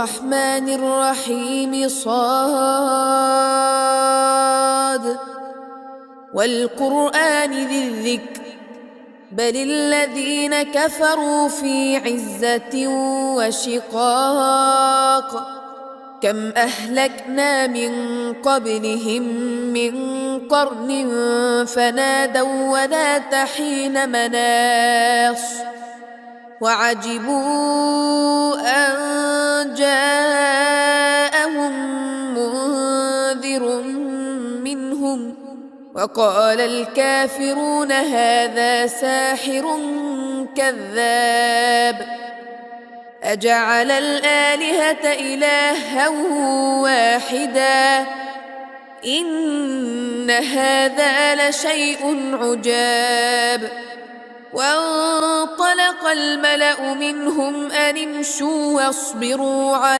الرحمن الرحيم صاد والقرآن ذي الذكر بل الذين كفروا في عزة وشقاق كم أهلكنا من قبلهم من قرن فنادوا ولا حين مناص وعجبوا أن جاءهم منذر منهم وقال الكافرون هذا ساحر كذاب أجعل الآلهة إلها واحدا إن هذا لشيء عجاب وانطلق الملأ منهم أن امشوا واصبروا